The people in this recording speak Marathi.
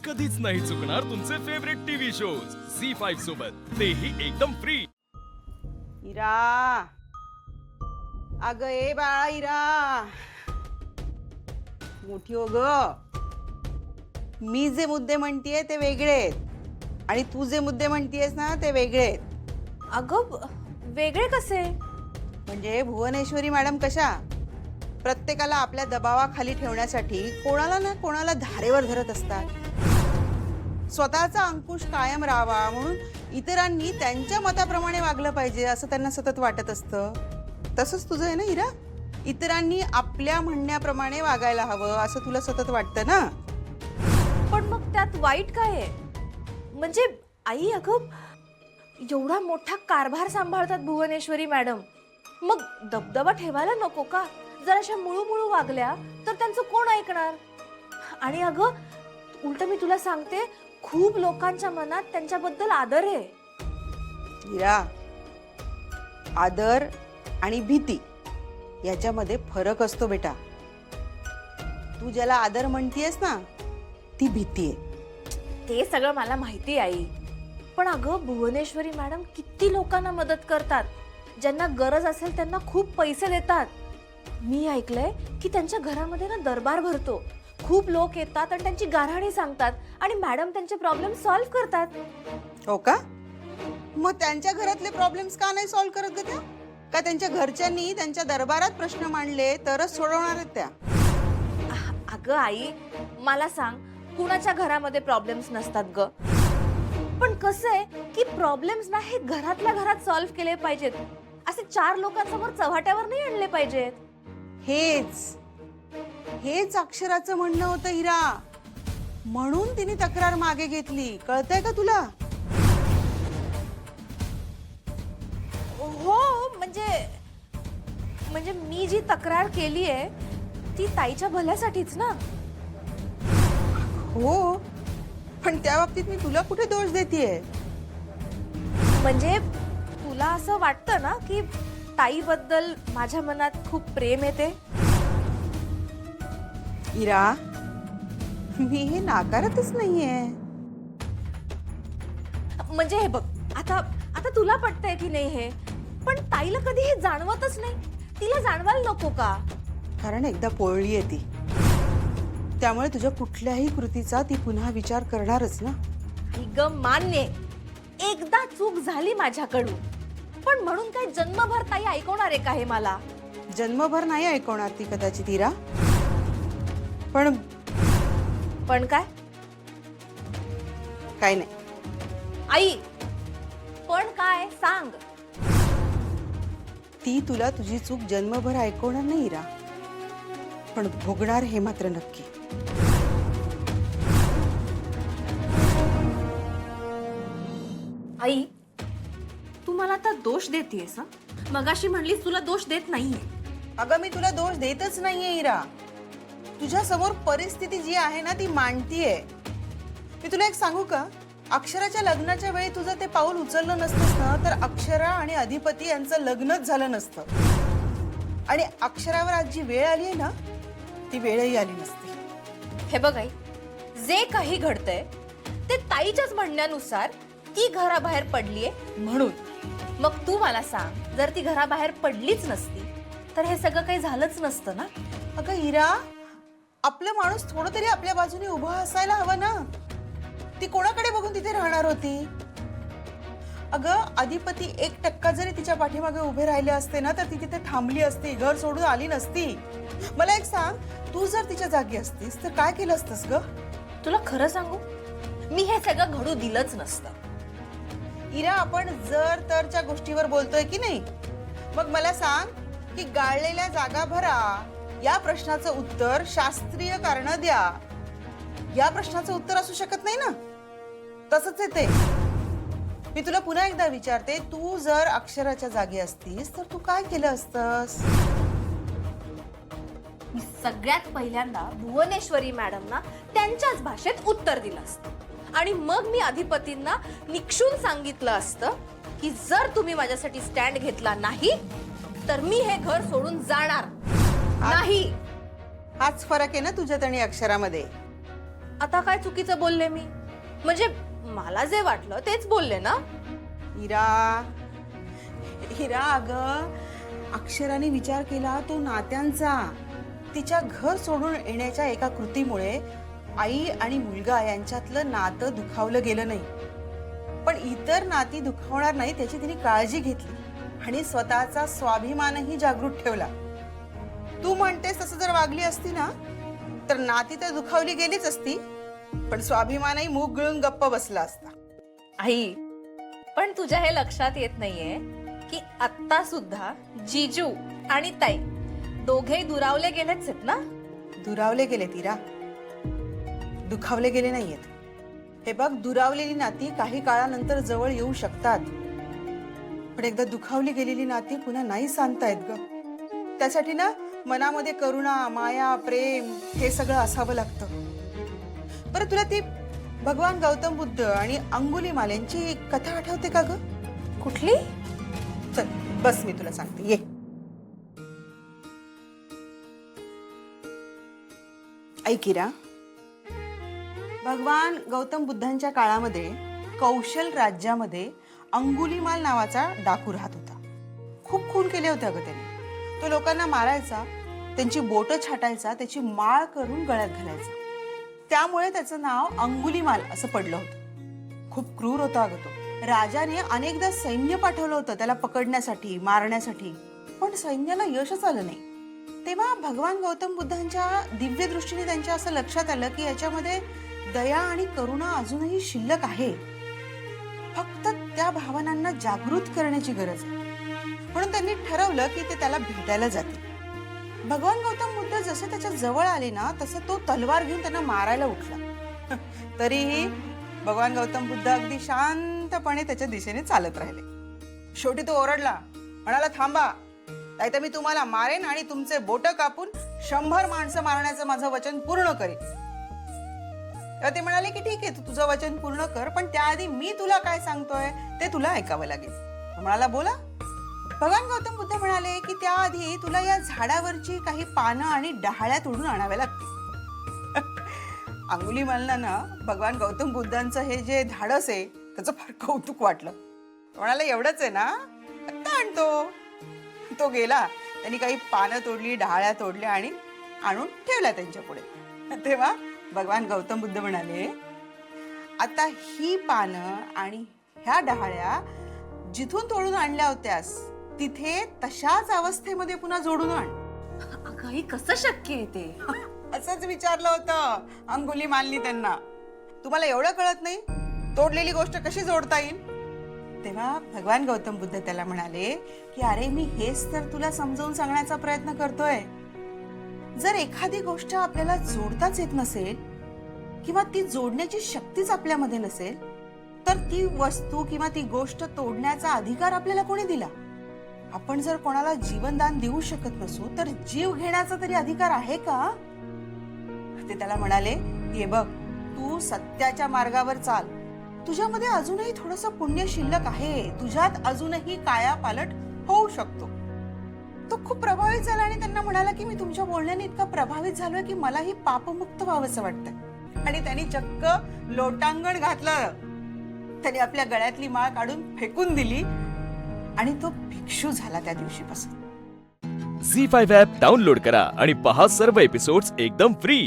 कधीच नाही चुकणार तुमचे फेवरेट टीव्ही शोज झी5 सोबत, तेही एकदम फ्री। इरा, अगं ए बाळा इरा, मोठी हो ग। मी जे मुद्दे म्हणतीये ते वेगळे आहेत आणि तू जे मुद्दे म्हणतीयेस ना ते वेगळे आहेत। अगं वेगळे कसे? म्हणजे भुवनेश्वरी मॅडम कशा प्रत्येकाला आपल्या दबावाखाली ठेवण्यासाठी कोणाला ना कोणाला धारेवर धरत असतात। स्वतःचा अंकुश कायम राहावा म्हणून इतरांनी त्यांच्या मताप्रमाणे वागलं पाहिजे असं त्यांना सतत वाटत असतं। तसंच तुझं आहे ना इरा, इतरांनी आपल्या म्हणण्याप्रमाणे वागायला हवं असं तुला सतत वाटतं ना। पण मग त्यात वाईट काय आहे? म्हणजे आई, अगं एवढा मोठा कारभार सांभाळतात भुवनेश्वरी मॅडम, मग दबदबा ठेवायला नको का? जर अशा मुळू वागल्या तर त्यांचं कोण ऐकणार? आणि अगं उलट मी तुला सांगते, खूप लोकांच्या मनात त्यांच्याबद्दल आदर आहे। इरा, आदर आणि भीती याच्यामध्ये फरक असतो बेटा। तू ज्याला आदर म्हणतीयस ना ती भीती आहे। ते सगळं मला माहिती आई, पण अगं भुवनेश्वरी मॅडम किती लोकांना मदत करतात, ज्यांना गरज असेल त्यांना खूप पैसे देतात। मी ऐकलंय की त्यांच्या घरामध्ये ना दरबार भरतो, खूप लोक येतात आणि त्यांची गाऱ्हाणी सांगतात आणि मॅडम त्यांचे प्रॉब्लेम सॉल्व्ह करतात। हो का? मग त्यांच्या घरातले प्रॉब्लेम्स का नाही सॉल्व्ह करत ग त्या? का त्यांच्या घरच्यांनी त्यांच्या दरबारात प्रश्न मांडले तरच सोडवणार आहेत त्या? अगं आई, मला सांग, कुणाच्या घरामध्ये प्रॉब्लेम्स नसतात ग? पण कसं आहे की प्रॉब्लेम्स ना हे घरातल्या घरात सॉल्व्ह केले पाहिजेत, असे 4 लोकांसमोर चव्हाट्यावर नाही आणले पाहिजेत। हेच अक्षराचं म्हणणं होतं हिरा, म्हणून तिने तक्रार मागे घेतली। कळतंय का तुला? हो, म्हणजे मी जी तक्रार केली आहे ती ताईच्या भल्यासाठीच ना। हो, पण त्या बाबतीत मी तुला कुठे दोष देतेय? म्हणजे तुला असं वाटतं ना की ताईबद्दल माझ्या मनात खूप प्रेम येते? इरा, मी हे नाकारतच नाहीये। म्हणजे हे बघ, आता तुला पटतंय की नाही हे, पण ताईला कधी हे जाणवतच नाही। तिला जाणवायला नको का? कारण एकदा पोळली आहे ती, त्यामुळे तुझ्या कुठल्याही कृतीचा ती पुन्हा विचार करणारच ना। ग मान्य, एकदा चूक झाली माझ्याकडून, पण म्हणून काय जन्मभर ताई ऐकवणार आहे का हे मला? जन्मभर नाही ऐकवणार ती कदाचित इरा, पण काय? काय नाही आई, पण काय सांग? ती तुला तुझी चूक जन्मभर ऐकवणार नाही इरा, पण भोगणार हे मात्र नक्की। आई, तू मला आता दोष देतेस? मगाशी म्हणलीस तुला दोष देत नाहीये। अगं मी तुला दोष देतच नाहीये इरा, तुझ्या समोर परिस्थिती जी आहे ना ती मांडतीये। मी तुला एक सांगू का, अक्षराच्या लग्नाच्या वेळी तुझं ते पाऊल उचललं नसतंस ना तर अक्षरा आणि अधिपती यांचं लग्नच झालं नसतं, आणि अक्षरावर आज जी वेळ आली आहे ना ती वेळही आली नसती। हे बघ आई, जे काही घडतंय ते ताईच्याच म्हणण्यानुसार ती घराबाहेर पडलीये म्हणून। मग तू मला सांग, जर ती घराबाहेर पडलीच नसती तर हे सगळं काही झालंच नसतं ना? अगं इरा, आपलं माणूस थोडं तरी आपल्या बाजूने उभं असायला हवं ना। ती कोणाकडे बघून तिथे राहणार होती? अगं अधिपती 1% जरी तिच्या पाठीमागे उभे राहिले असते ना तर ती तिथे थांबली असती, घर सोडून आली नसती। मला एक सांग, तू जर तिच्या जागी असतीस तर काय केलं असतंस ग? तुला खरं सांगू, मी हे सगळं घडू दिलंच नसतं। इरा, आपण जर तरच्या गोष्टीवर बोलतोय की नाही? मग मला सांग की गाळलेल्या जागा भरा या प्रश्नाचं उत्तर शास्त्रीय कारण द्या या प्रश्नाचं उत्तर असू शकत नाही ना? तसंच आहे ते। मी तुला पुन्हा एकदा विचारते, तू जर अक्षराच्या जागी असतीस तर तू काय केलं असतंस? मी सगळ्यात पहिल्यांदा भुवनेश्वरी मॅडमना त्यांच्याच भाषेत उत्तर दिलं असतं, आणि मग मी अधिपतींना निक्षून सांगितलं असतं की जर तुम्ही माझ्यासाठी स्टँड घेतला नाही तर मी हे घर सोडून जाणार नाही। हाच फरक आहे ना तुझ्यात आणि अक्षरामध्ये। आता काय चुकीचं बोलले मी? म्हणजे मला जे वाटलं तेच बोलले ना. हिरा, हिरा अगं, अक्षराने विचार केला तो नात्यांचा. तिच्या घर सोडून येण्याच्या एका कृतीमुळे आई आणि मुलगा यांच्यातलं नातं दुखावलं गेलं नाही, पण इतर नाती दुखावणार नाही त्याची तिने काळजी घेतली आणि स्वतःचा स्वाभिमानही जागृत ठेवला. तू म्हणतेस तसं जर वागली असती ना तर नाती तर दुखावली गेलीच असती, पण स्वाभिमानही मूग गिळून गप्प बसला असता. आई, पण तुझ्या हे लक्षात येत नाहीये की आता सुद्धा जीजू आणि ताई दोघेही दुरावले गेलेच आहेत ना. दुरावले गेले तिरा, दुखावले गेले नाहीयेत. हे बघ, दुरावलेली नाती काही काळानंतर जवळ येऊ शकतात, पण एकदा दुखावली गेलेली नाती पुन्हा नाही सांगता येत ग. त्यासाठी ना मनामध्ये करुणा, माया, प्रेम हे सगळं असावं लागतं. बरं, तुला ती भगवान गौतम बुद्ध आणि अंगुलीमाल यांची कथा आठवते का ग? कुठली? चल बस, मी तुला सांगते, ये. ऐकिरा, भगवान गौतम बुद्धांच्या काळामध्ये कौशल राज्यामध्ये अंगुलीमाल नावाचा डाकू राहत होता. खूप खून केले होते अगं त्याने. तो लोकांना मारायचा, त्यांची बोटं छाटायचा, त्याची माळ करून गळ्यात घालायचा. त्यामुळे त्याचं नाव अंगुलीमाल असं पडलं होतं. खूप क्रूर होता अगं तो. राजाने अनेकदा सैन्य पाठवलं होतं त्याला पकडण्यासाठी, मारण्यासाठी, पण सैन्याला यशच आलं नाही. तेव्हा भगवान गौतम बुद्धांच्या दिव्य दृष्टीने त्यांच्या असं लक्षात आलं की याच्यामध्ये दया आणि करुणा अजूनही शिल्लक आहे. फक्त त्या भावनांना जागृत करण्याची गरज आहे. म्हणून त्यांनी ठरवलं की ते त्याला भेटायला जातील. भगवान गौतम बुद्ध जसे त्याच्या जवळ आले ना तसं तो तलवार घेऊन त्यांना मारायला उठला. तरीही भगवान गौतम बुद्ध अगदी शांतपणे त्याच्या दिशेने चालत राहिले. शेवटी तो ओरडला, म्हणाला, थांबा, नाहीतर मी तुम्हाला मारेन आणि तुमचे बोट कापून 100 माणसं मारण्याचं माझं वचन पूर्ण करेन. तेव्हा ते म्हणाले की ठीक आहे, तू तुझं वचन पूर्ण कर, पण त्याआधी मी तुला काय सांगतोय ते तुला ऐकावं लागेल. म्हणाला, बोला. भगवान गौतम बुद्ध म्हणाले की त्याआधी तुला या झाडावरची काही पानं आणि डहाळ्या तोडून आणाव्या लागतील. अंगुलीमालला ना भगवान गौतम बुद्धांचं हे जे धाडस आहे त्याचं फार कौतुक वाटलं. म्हणाला, एवढंच आहे ना, आत्ता आणतो. तो गेला, त्यांनी काही पानं तोडली, डहाळ्या तोडल्या आणि आणून ठेवल्या त्यांच्या पुढे. तेव्हा भगवान गौतम बुद्ध म्हणाले, आता ही पानं आणि ह्या डहाळ्या जिथून तोडून आणल्या होत्यास तिथे तशाच अवस्थेमध्ये पुन्हा जोडून आण. अगं, कसं शक्य आहे ते? असंच विचारलं होतं अंगुलीमालनी त्यांना. तुम्हाला एवढं कळत नाही तोडलेली गोष्ट कशी जोडता येईल? तेव्हा भगवान गौतम बुद्ध त्याला म्हणाले की अरे, मी हेच तर तुला समजावून सांगण्याचा प्रयत्न करतोय. जर एखादी गोष्ट आपल्याला जोडताच येत नसेल किंवा ती जोडण्याची शक्तीच आपल्यामध्ये नसेल तर ती वस्तू किंवा ती गोष्ट तोडण्याचा अधिकार आपल्याला कोणी दिला? आपण जर कोणाला जीवनदान देऊ शकत नसू तर जीव घेण्याचा तरी अधिकार आहे का? ते त्याला म्हणाले, हे बघ, तू सत्याच्या मार्गावर चाल. तुझ्यामध्ये अजूनही थोडंसं पुण्य शिल्लक आहे. तुझ्यात अजूनही कायापालट होऊ शकतो. तो खूप प्रभावित झाला आणि त्यांना म्हणाला की मी तुमच्या बोलण्याने इतका प्रभावित झालोय की मलाही पापमुक्त व्हावंसं वाटतंय. आणि त्यांनी चक्क लोटांगण घातलं. त्यांनी आपल्या गळ्यातली माळ काढून फेकून दिली आणि तो भिक्षू झाला त्या दिवशीपासून. झी5 ॲप डाउनलोड करा आणि पहा सर्व एपिसोड्स एकदम फ्री.